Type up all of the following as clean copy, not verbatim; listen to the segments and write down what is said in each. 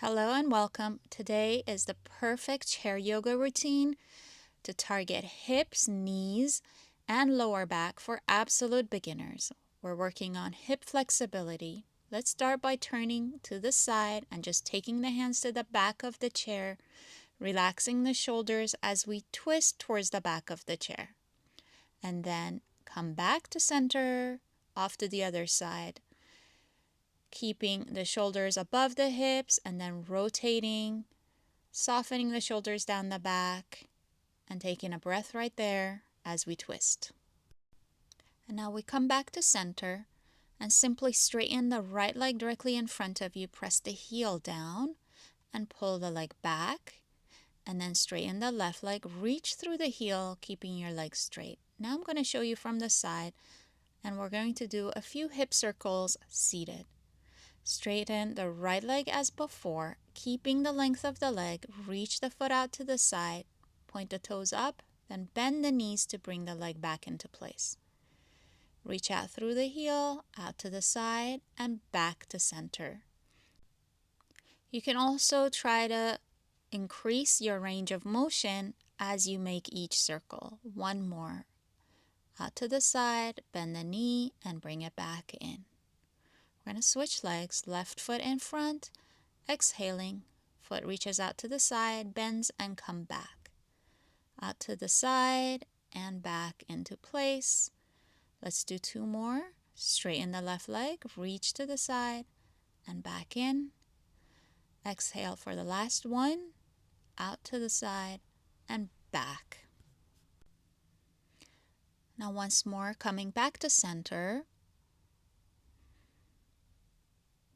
Hello and welcome. Today is the perfect chair yoga routine to target hips, knees, and lower back for absolute beginners. We're working on hip flexibility. Let's start by turning to the side and just taking the hands to the back of the chair, relaxing the shoulders as we twist towards the back of the chair. And then come back to center, off to the other side, keeping the shoulders above the hips and then rotating, softening the shoulders down the back, and taking a breath right there as we twist. And now we come back to center and simply straighten the right leg directly in front of you. Press the heel down and pull the leg back, and then straighten the left leg. Reach through the heel, keeping your leg straight. Now I'm going to show you from the side, and we're going to do a few hip circles seated. Straighten the right leg as before, keeping the length of the leg. Reach the foot out to the side, point the toes up, then bend the knees to bring the leg back into place. Reach out through the heel, out to the side, and back to center. You can also try to increase your range of motion as you make each circle. One more. Out to the side, bend the knee, and bring it back in. We're going to switch legs, left foot in front, exhaling, foot reaches out to the side, bends and come back. Out to the side and back into place. Let's do two more. Straighten the left leg, reach to the side and back in. Exhale for the last one, out to the side and back. Now once more, coming back to center.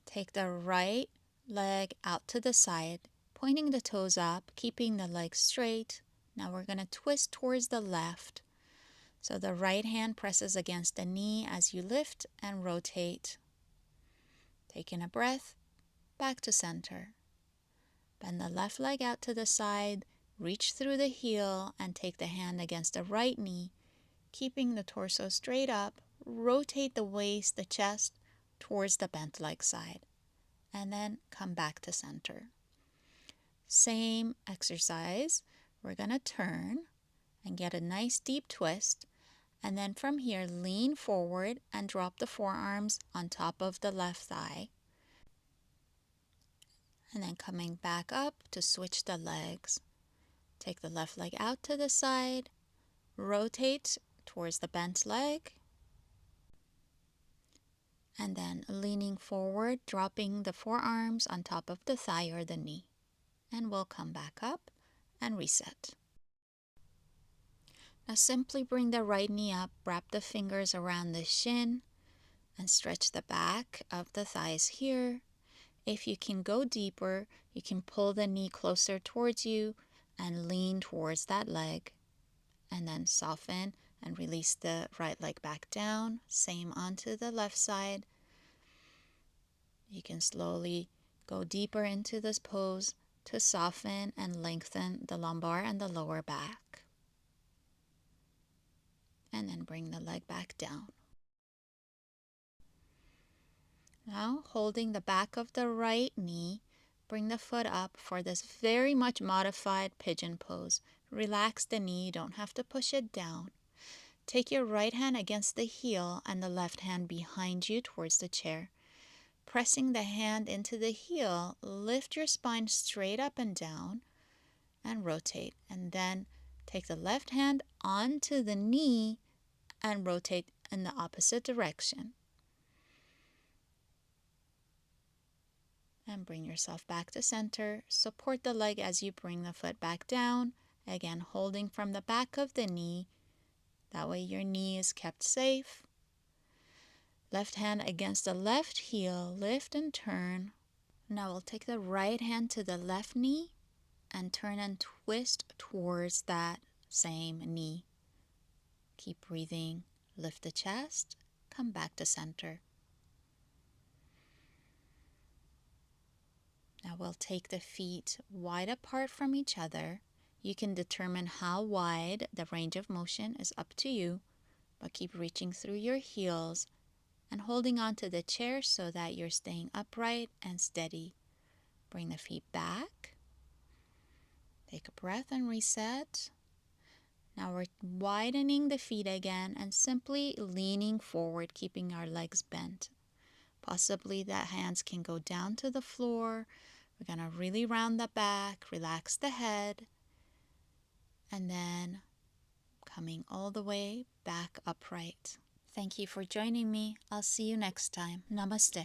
Take the right leg out to the side, pointing the toes up, keeping the leg straight. Now we're going to twist towards the left. So the right hand presses against the knee as you lift and rotate. Taking a breath, back to center. Bend the left leg out to the side, reach through the heel and take the hand against the right knee, keeping the torso straight up. Rotate the waist, the chest, towards the bent leg side, and then come back to center. Same exercise. We're going to turn and get a nice deep twist, and then from here lean forward and drop the forearms on top of the left thigh, and then coming back up to switch the legs. Take the left leg out to the side, rotate towards the bent leg, and then leaning forward, dropping the forearms on top of the thigh or the knee. And we'll come back up and reset. Now simply bring the right knee up, wrap the fingers around the shin, and stretch the back of the thighs here. If you can go deeper, you can pull the knee closer towards you and lean towards that leg. And then soften and release the right leg back down. Same onto the left side. You can slowly go deeper into this pose to soften and lengthen the lumbar and the lower back. And then bring the leg back down. Now, holding the back of the right knee, bring the foot up for this very much modified pigeon pose. Relax the knee, you don't have to push it down. Take your right hand against the heel and the left hand behind you towards the chair. Pressing the hand into the heel, lift your spine straight up and down and rotate. And then take the left hand onto the knee and rotate in the opposite direction. And bring yourself back to center. Support the leg as you bring the foot back down. Again, holding from the back of the knee. That way your knee is kept safe. Left hand against the left heel, lift and turn. Now we'll take the right hand to the left knee and turn and twist towards that same knee. Keep breathing. Lift the chest. Come back to center. Now we'll take the feet wide apart from each other. You can determine how wide the range of motion is up to you, but keep reaching through your heels and holding on to the chair so that you're staying upright and steady. Bring the feet back. Take a breath and reset. Now we're widening the feet again and simply leaning forward, keeping our legs bent. Possibly that hands can go down to the floor. We're going to really round the back, relax the head, and then coming all the way back upright. Thank you for joining me. I'll see you next time. Namaste.